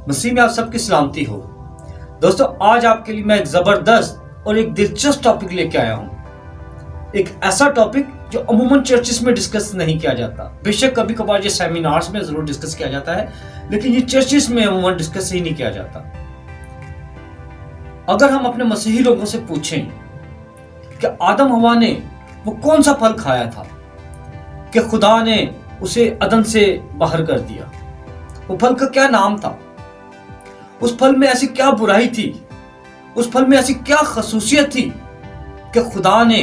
مسیح میں آپ سب کی سلامتی ہو۔ دوستو، آج آپ کے لیے میں ایک زبردست اور ایک دلچسپ ٹاپک لے کے آیا ہوں۔ ایک ایسا ٹاپک جو عموماً چرچز میں ڈسکس نہیں کیا جاتا۔ بے شک کبھی کبھار یہ سیمینارز میں ضرور ڈسکس کیا جاتا ہے، لیکن یہ چرچز میں عموماً ڈسکس ہی نہیں کیا جاتا۔ اگر ہم اپنے مسیحی لوگوں سے پوچھیں کہ آدم حوا نے وہ کون سا پھل کھایا تھا کہ خدا نے اسے عدن سے باہر کر دیا، وہ پھل کا کیا نام تھا، اس پھل میں ایسی کیا برائی تھی، اس پھل میں ایسی کیا خصوصیت تھی کہ خدا نے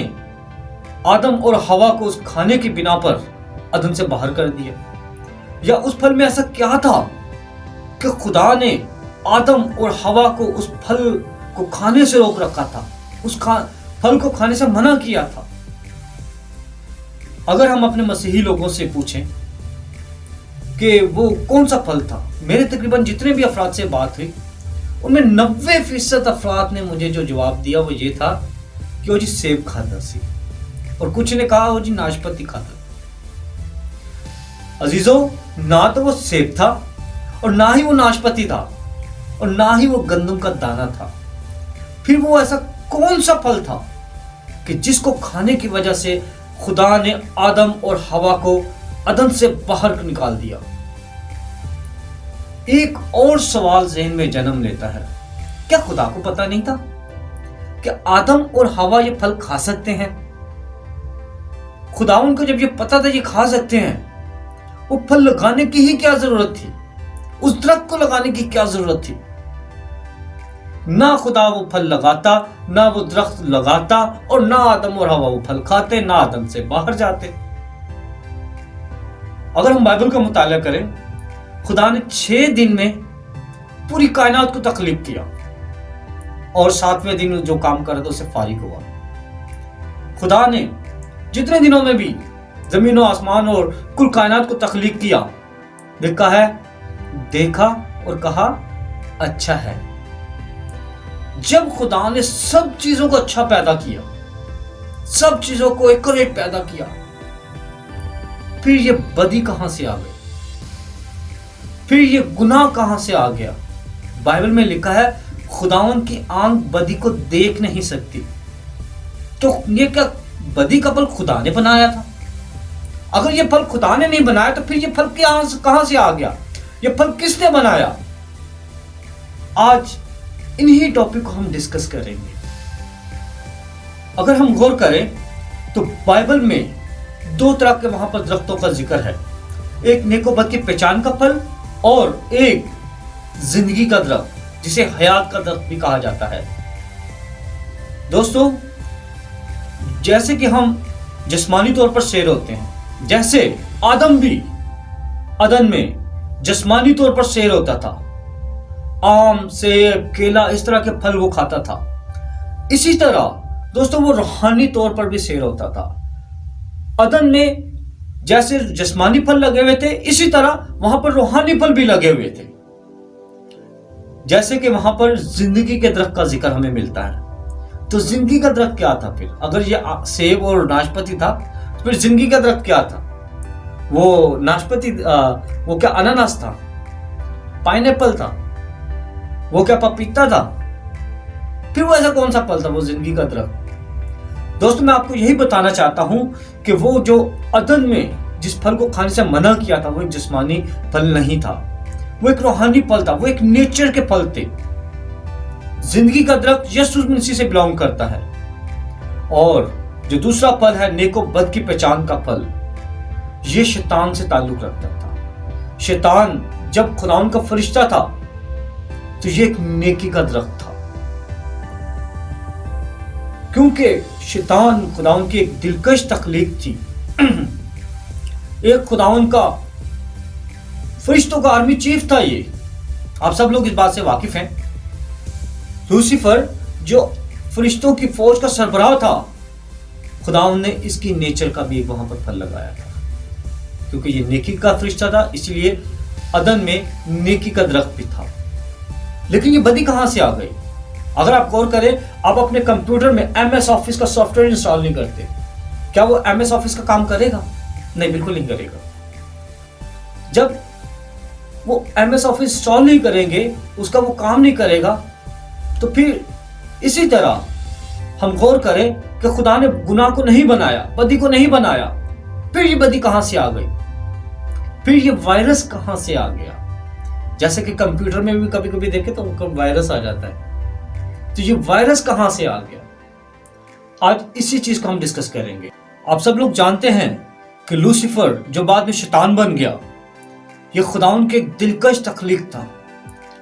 آدم اور حوا کو اس کھانے کی بنا پر عدن سے باہر کر دیا، یا اس پھل میں ایسا کیا تھا کہ خدا نے آدم اور حوا کو اس پھل کو کھانے سے روک رکھا تھا، اس پھل کو کھانے سے منع کیا تھا۔ اگر ہم اپنے مسیحی لوگوں سے پوچھیں کہ وہ کون سا پھل تھا، میرے تقریباً جتنے بھی افراد سے بات ہوئی ان میں 90% افراد نے مجھے جو جواب دیا وہ یہ تھا کہ وہ جی سیب کھاتا سی، اور کچھ نے کہا وہ جی ناشپتی کھاتا۔ عزیزو، نہ تو وہ سیب تھا اور نہ ہی وہ ناشپتی تھا اور نہ ہی وہ گندم کا دانہ تھا، پھر وہ ایسا کون سا پھل تھا کہ جس کو کھانے کی وجہ سے خدا نے آدم اور حوا کو عدن سے باہر نکال دیا؟ ایک اور سوال ذہن میں جنم لیتا ہے، کیا خدا کو پتہ نہیں تھا کہ آدم اور حوا یہ پھل کھا سکتے ہیں؟ خداوند کو جب یہ پتہ تھا یہ کھا سکتے ہیں، وہ پھل لگانے کی ہی کیا ضرورت تھی؟ اس درخت کو لگانے کی کیا ضرورت تھی؟ نہ خدا وہ پھل لگاتا، نہ وہ درخت لگاتا، اور نہ آدم اور حوا وہ پھل کھاتے، نہ عدن سے باہر جاتے۔ اگر ہم بائبل کا مطالعہ کریں، خدا نے 6 دن میں پوری کائنات کو تخلیق کیا اور 7ویں دن جو کام کر رہا تھا اسے فارغ ہوا۔ خدا نے جتنے دنوں میں بھی زمین و آسمان اور کل کائنات کو تخلیق کیا، لکھا ہے دیکھا اور کہا اچھا ہے۔ جب خدا نے سب چیزوں کو اچھا پیدا کیا، سب چیزوں کو ایک اور ایک پیدا کیا، پھر یہ بدی کہاں سے آ گئی؟ پھر یہ گناہ کہاں سے آ گیا؟ بائبل میں لکھا ہے خداوند کی آنکھ بدی کو دیکھ نہیں سکتی۔ تو یہ کیا بدی کا پھل خدا نے بنایا تھا؟ اگر یہ پھل خدا نے نہیں بنایا تو پھر یہ پھل کہاں سے آ گیا؟ یہ پھل کس نے بنایا؟ آج انہی ٹاپک کو ہم ڈسکس کریں گے۔ اگر ہم غور کریں تو بائبل میں 2 طرح کے وہاں پر درختوں کا ذکر ہے، ایک نیک و بد کی پہچان کا پھل اور ایک زندگی کا درخت جسے حیات کا درخت بھی کہا جاتا ہے۔ دوستو، جیسے کہ ہم جسمانی طور پر سیر ہوتے ہیں، جیسے آدم بھی عدن میں جسمانی طور پر سیر ہوتا تھا، آم، سیب، کیلا، اس طرح کے پھل وہ کھاتا تھا، اسی طرح دوستو وہ روحانی طور پر بھی سیر ہوتا تھا۔ عدن میں جیسے جسمانی پھل لگے ہوئے تھے، اسی طرح وہاں پر روحانی پھل بھی لگے ہوئے تھے، جیسے کہ وہاں پر زندگی کے درخت کا ذکر ہمیں ملتا ہے۔ تو زندگی کا درخت کیا تھا؟ پھر اگر یہ سیب اور ناشپتی تھا تو پھر زندگی کا درخت کیا تھا؟ وہ ناشپتی وہ کیا اناناس تھا؟ پائن ایپل تھا؟ وہ کیا پپیتا تھا؟ پھر وہ ایسا کون سا پھل تھا؟ وہ زندگی کا درخت۔ دوستو، میں آپ کو یہی بتانا چاہتا ہوں کہ وہ جو عدن میں جس پھل کو کھانے سے منع کیا تھا وہ ایک جسمانی پھل نہیں تھا، وہ ایک روحانی پھل تھا، وہ ایک نیچر کے پھل تھے۔ زندگی کا درخت یسوع مسیح سے بلانگ کرتا ہے، اور جو دوسرا پھل ہے نیک و بد کی پہچان کا پھل، یہ شیطان سے تعلق رکھتا تھا۔ شیطان جب خداوند کا فرشتہ تھا تو یہ ایک نیکی کا درخت تھا، کیونکہ شیطان خداوند کی ایک دلکش تخلیق تھی، ایک خداوند کا فرشتوں کا آرمی چیف تھا۔ یہ آپ سب لوگ اس بات سے واقف ہیں۔ لوسیفر جو فرشتوں کی فوج کا سربراہ تھا، خداوند نے اس کی نیچر کا بھی ایک وہاں پر پھل لگایا تھا، کیونکہ یہ نیکی کا فرشتہ تھا، اس لیے عدن میں نیکی کا درخت بھی تھا۔ لیکن یہ بدی کہاں سے آ گئی؟ اگر آپ غور کریں، آپ اپنے کمپیوٹر میں ایم ایس آفس کا سافٹ ویئر انسٹال نہیں کرتے، کیا وہ ایم ایس آفس کا کام کرے گا؟ نہیں، بالکل نہیں کرے گا۔ جب وہ MS آفس انسٹال نہیں کریں گے، اس کا وہ کام نہیں کرے گا، تو پھر اسی طرح ہم غور کریں کہ خدا نے گناہ کو نہیں بنایا، بدی کو نہیں بنایا، پھر یہ بدی کہاں سے آ گئی؟ پھر یہ وائرس کہاں سے آ گیا؟ جیسے کہ کمپیوٹر میں بھی کبھی کبھی دیکھیں تو وائرس آ جاتا ہے، تو یہ وائرس کہاں سے آ گیا؟ آج اسی چیز کو ہم ڈسکس کریں گے۔ آپ سب لوگ جانتے ہیں کہ لوسیفر جو بعد میں شیطان بن گیا، یہ خداوند کے ایک دلکش تخلیق تھا،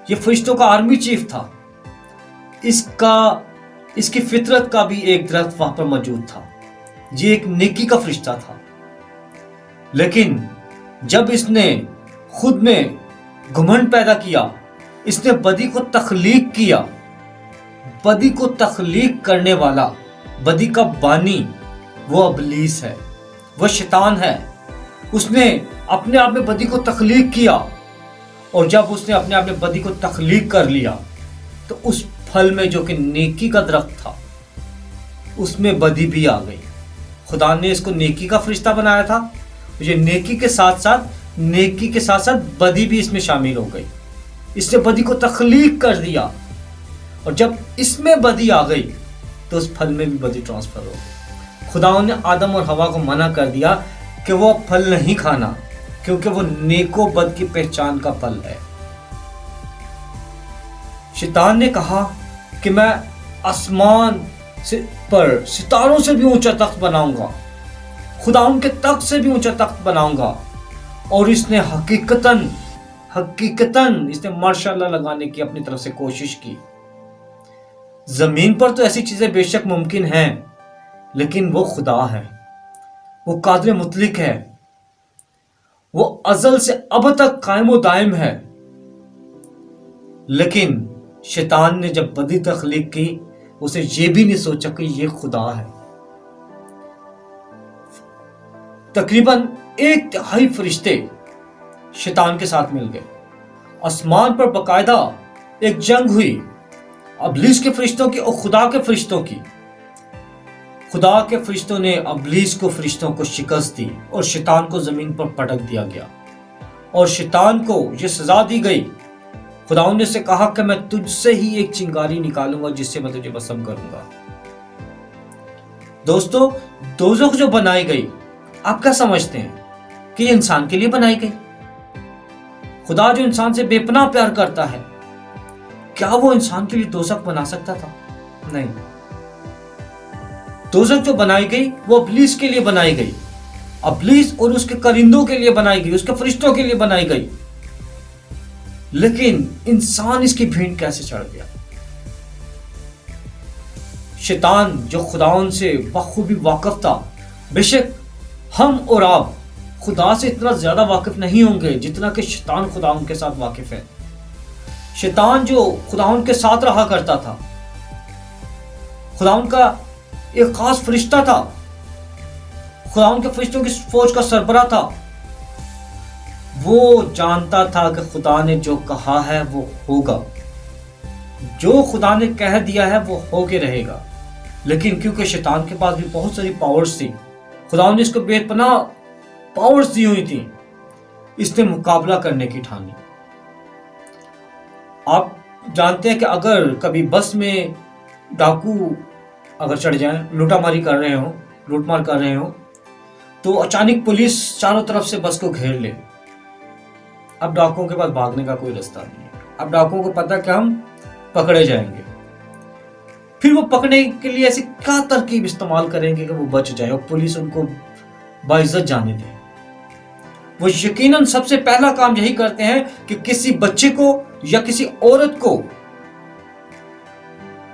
یہ فرشتوں کا آرمی چیف تھا، اس کی فطرت کا بھی ایک درخت وہاں پر موجود تھا، یہ ایک نیکی کا فرشتہ تھا۔ لیکن جب اس نے خود میں گھمنڈ پیدا کیا، اس نے بدی کو تخلیق کیا، بدی کو تخلیق کرنے والا، بدی کا بانی وہ ابلیس ہے، وہ شیطان ہے۔ اس نے اپنے آپ میں بدی کو تخلیق کیا، اور جب اس نے اپنے آپ میں بدی کو تخلیق کر لیا تو اس پھل میں جو کہ نیکی کا درخت تھا اس میں بدی بھی آ گئی۔ خدا نے اس کو نیکی کا فرشتہ بنایا تھا، یہ نیکی کے ساتھ ساتھ بدی بھی اس میں شامل ہو گئی۔ اس نے بدی کو تخلیق کر دیا، اور جب اس میں بدی آ گئی تو اس پھل میں بھی بدی ٹرانسفر ہو گئی۔ خدا نے آدم اور حوا کو منع کر دیا کہ وہ پھل نہیں کھانا، کیونکہ وہ نیک و بد کی پہچان کا پھل ہے۔ شیطان نے کہا کہ میں آسمان پر ستاروں سے بھی اونچا تخت بناؤں گا، خدا ان کے تخت سے بھی اونچا تخت بناؤں گا، اور اس نے حقیقتاً اس نے ماشاء اللہ لگانے کی اپنی طرف سے کوشش کی۔ زمین پر تو ایسی چیزیں بے شک ممکن ہیں، لیکن وہ خدا ہے، وہ قادر مطلق ہے، وہ ازل سے اب تک قائم و دائم ہے۔ لیکن شیطان نے جب بدی تخلیق کی، اسے یہ بھی نہیں سوچا کہ یہ خدا ہے۔ تقریباً 1/3 فرشتے شیطان کے ساتھ مل گئے۔ آسمان پر باقاعدہ ایک جنگ ہوئی، ابلیس کے فرشتوں کی اور خدا کے فرشتوں کی۔ خدا کے فرشتوں نے ابلیس کو فرشتوں کو شکست دی، اور شیطان کو زمین پر پٹک دیا گیا، اور شیطان کو یہ سزا دی گئی۔ خداوند نے سے کہا کہ میں تجھ سے ہی ایک چنگاری نکالوں گا جس سے میں تجھے بسم کروں گا۔ دوستو، دوزخ جو بنائی گئی، آپ کیا سمجھتے ہیں کہ یہ انسان کے لیے بنائی گئی؟ خدا جو انسان سے بے پناہ پیار کرتا ہے، کیا وہ انسان کے لیے دوزخ بنا سکتا تھا؟ نہیں۔ دوزخ جو بنائی گئی وہ ابلیس کے لیے بنائی گئی، ابلیس اور اس کے کرندوں کے لیے بنائی گئی، اس کے فرشتوں کے لیے بنائی گئی۔ لیکن انسان اس کی بھینٹ کیسے چڑھ گیا؟ شیطان جو خداوند سے بخوبی واقف تھا، بے شک ہم اور آپ خدا سے اتنا زیادہ واقف نہیں ہوں گے جتنا کہ شیطان خداوند کے ساتھ واقف ہے۔ شیطان جو خداوند کے ساتھ رہا کرتا تھا، خداوند کا ایک خاص فرشتہ تھا، خداوند کے فرشتوں کی فوج کا سربراہ تھا، وہ جانتا تھا کہ خدا نے جو کہا ہے وہ ہوگا، جو خدا نے کہہ دیا ہے وہ ہو کے رہے گا۔ لیکن کیونکہ شیطان کے پاس بھی بہت ساری پاورز تھی، خدا نے اس کو بے پناہ پاورز دی ہوئی تھی، اس نے مقابلہ کرنے کی ٹھانی۔ آپ جانتے ہیں کہ اگر کبھی بس میں ڈاکو اگر چڑھ جائیں، لوٹ مار کر رہے ہوں تو اچانک پولیس چاروں طرف سے بس کو گھیر لے، اب ڈاکوؤں کے پاس بھاگنے کا کوئی رستہ نہیں ہے۔ اب ڈاکوؤں کو پتہ کہ ہم پکڑے جائیں گے، پھر وہ پکڑنے کے لیے ایسی کیا ترکیب استعمال کریں گے کہ وہ بچ جائے اور پولیس ان کو باعزت جانے دے۔ وہ یقیناً سب سے پہلا کام یہی کرتے ہیں کہ کسی بچے کو یا کسی عورت کو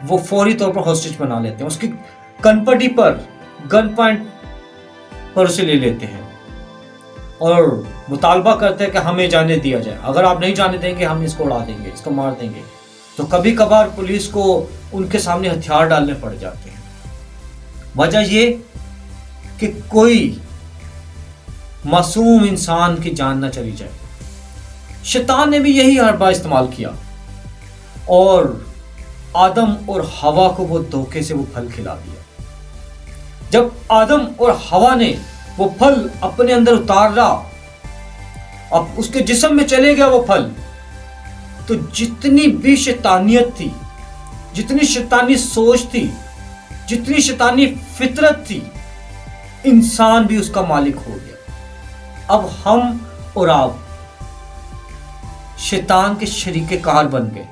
وہ فوری طور پر ہاسٹیج بنا لیتے ہیں، اس کی گن پٹی پر، گن پوائنٹ پر اسے لے لیتے ہیں اور مطالبہ کرتے ہیں کہ ہمیں جانے دیا جائے، اگر آپ نہیں جانے دیں گے ہم اس کو اڑا دیں گے، اس کو مار دیں گے۔ تو کبھی کبھار پولیس کو ان کے سامنے ہتھیار ڈالنے پڑ جاتے ہیں۔ وجہ یہ کہ کوئی معصوم انسان کی جان نہ چلی جائے۔ شیطان نے بھی یہی حربہ استعمال کیا اور آدم اور حوا کو وہ دھوکے سے وہ پھل کھلا دیا۔ جب آدم اور حوا نے وہ پھل اپنے اندر اتارا اب اس کے جسم میں چلے گیا وہ پھل، تو جتنی بھی شیطانیت تھی، جتنی شیطانی سوچ تھی، جتنی شیطانی فطرت تھی، انسان بھی اس کا مالک ہو گیا۔ اب ہم اور آپ شیطان کے شریک کار بن گئے،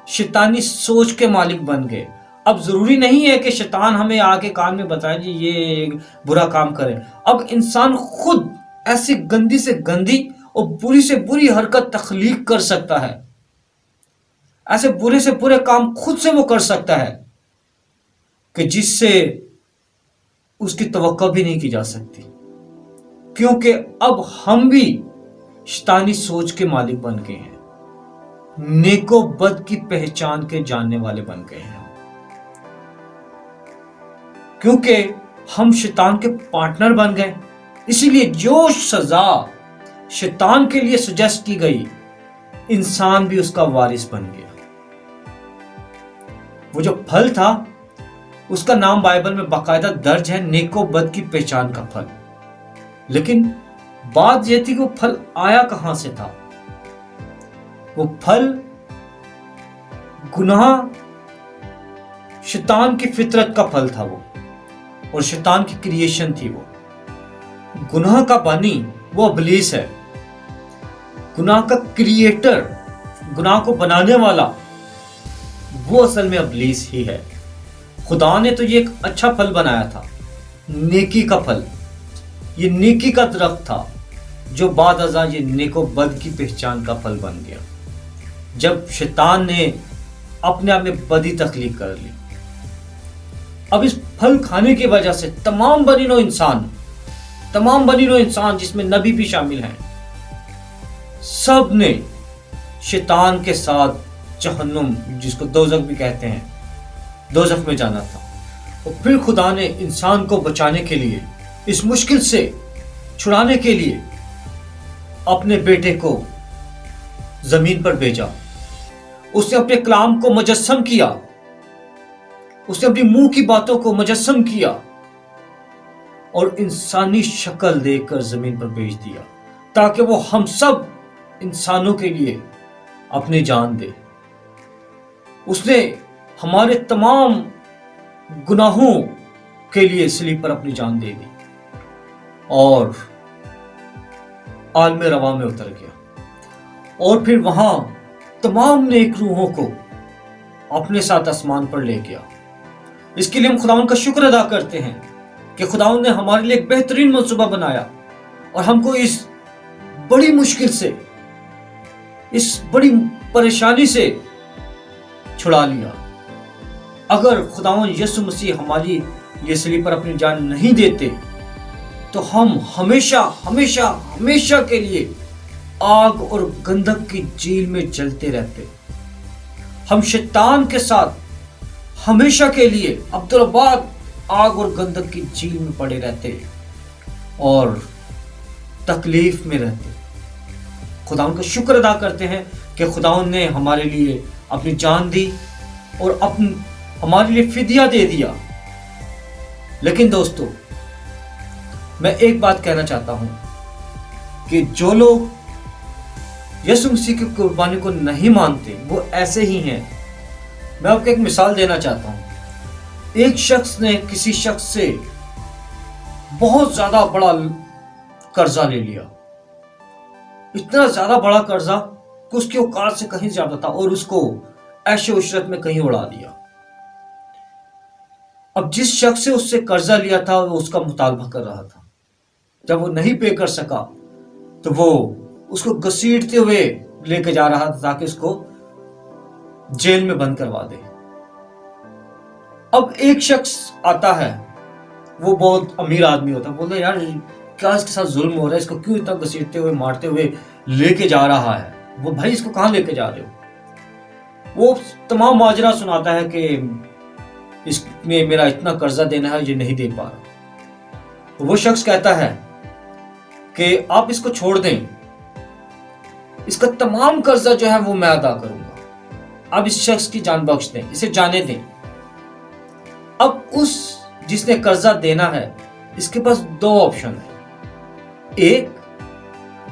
شیطانی سوچ کے مالک بن گئے۔ اب ضروری نہیں ہے کہ شیطان ہمیں آ کے کان میں بتائے جی یہ برا کام کرے، اب انسان خود ایسی گندی سے گندی اور بری سے بری حرکت تخلیق کر سکتا ہے، ایسے برے سے برے کام خود سے وہ کر سکتا ہے کہ جس سے اس کی توقع بھی نہیں کی جا سکتی، کیونکہ اب ہم بھی شیطانی سوچ کے مالک بن گئے ہیں، نیک و بد کی پہچان کے جاننے والے بن گئے ہیں، کیونکہ ہم شیطان کے پارٹنر بن گئے۔ اسی لیے جو سزا شیطان کے لیے سجیسٹ کی گئی، انسان بھی اس کا وارث بن گیا۔ وہ جو پھل تھا اس کا نام بائبل میں باقاعدہ درج ہے، نیک و بد کی پہچان کا پھل، لیکن بات یہ تھی کہ وہ پھل آیا کہاں سے تھا؟ وہ پھل گناہ، شیطان کی فطرت کا پھل تھا وہ، اور شیطان کی کریشن تھی وہ۔ گناہ کا بانی وہ ابلیس ہے، گناہ کا کریٹر، گناہ کو بنانے والا وہ اصل میں ابلیس ہی ہے۔ خدا نے تو یہ ایک اچھا پھل بنایا تھا، نیکی کا پھل، یہ نیکی کا درخت تھا، جو بعد ازاں یہ نیک و بد کی پہچان کا پھل بن گیا، جب شیطان نے اپنے آپ میں بدی تخلیق کر لی۔ اب اس پھل کھانے کی وجہ سے تمام بنی نوع انسان جس میں نبی بھی شامل ہیں، سب نے شیطان کے ساتھ جہنم، جس کو دوزخ بھی کہتے ہیں، دوزخ میں جانا تھا۔ اور پھر خدا نے انسان کو بچانے کے لیے، اس مشکل سے چھڑانے کے لیے اپنے بیٹے کو زمین پر بھیجا۔ اس نے اپنے کلام کو مجسم کیا، اس نے اپنی منہ کی باتوں کو مجسم کیا اور انسانی شکل دے کر زمین پر بھیج دیا، تاکہ وہ ہم سب انسانوں کے لیے اپنی جان دے۔ اس نے ہمارے تمام گناہوں کے لیے صلیب پر اپنی جان دے دی اور عالم رواں میں اتر گیا، اور پھر وہاں تمام نیک روحوں کو اپنے ساتھ آسمان پر لے گیا۔ اس کے لیے ہم خداوند کا شکر ادا کرتے ہیں کہ خداوند نے ہمارے لیے ایک بہترین منصوبہ بنایا اور ہم کو اس بڑی مشکل سے، اس بڑی پریشانی سے چھڑا لیا۔ اگر خداوند یسوع مسیح ہماری یہ صلیب پر اپنی جان نہیں دیتے تو ہم ہمیشہ ہمیشہ ہمیشہ کے لیے آگ اور گندھک کی جھیل میں جلتے رہتے۔ ہم شیطان کے ساتھ ہمیشہ کے لیے عبدالآباد آگ اور گندھک کی جھیل میں پڑے رہتے اور تکلیف میں رہتے۔ خداوند کا شکر ادا کرتے ہیں کہ خداوند نے ہمارے لیے اپنی جان دی اور ہمارے لیے فدیہ دے دیا۔ لیکن دوستو، میں ایک بات کہنا چاہتا ہوں کہ جو لوگ یسوع مسیح کی قربانی کو نہیں مانتے وہ ایسے ہی ہیں۔ میں آپ کو ایک مثال دینا چاہتا ہوں۔ ایک شخص نے کسی شخص سے بہت زیادہ بڑا قرضہ لے لیا، اتنا زیادہ بڑا قرضہ کہ اس کی اوقات سے کہیں زیادہ تھا، اور اس کو عیش و عشرت میں کہیں اڑا دیا۔ اب جس شخص سے اس سے قرضہ لیا تھا وہ اس کا مطالبہ کر رہا تھا۔ جب وہ نہیں پے کر سکا تو وہ اس کو گھسیٹتے ہوئے لے کے جا رہا تھا تاکہ اس کو جیل میں بند کروا دے۔ اب ایک شخص آتا ہے، وہ بہت امیر آدمی ہوتا ہے، بولتا ہے یار کیا اس کے ساتھ ظلم ہو رہا ہے، اس کو کیوں اتنا گھسیٹتے ہوئے مارتے ہوئے لے کے جا رہا ہے، وہ بھائی اس کو کہاں لے کے جا رہے ہو؟ وہ تمام ماجرا سناتا ہے کہ اس میں میرا اتنا قرضہ دینا ہے، یہ نہیں دے پا رہا۔ وہ شخص کہتا ہے کہ آپ اس کو چھوڑ دیں، اس کا تمام قرضہ جو ہے وہ میں ادا کروں گا، اب اس شخص کی جان بخش دیں، اسے جانے دیں۔ اب اس جس نے قرضہ دینا ہے، اس کے پاس دو آپشن ہیں۔ ایک،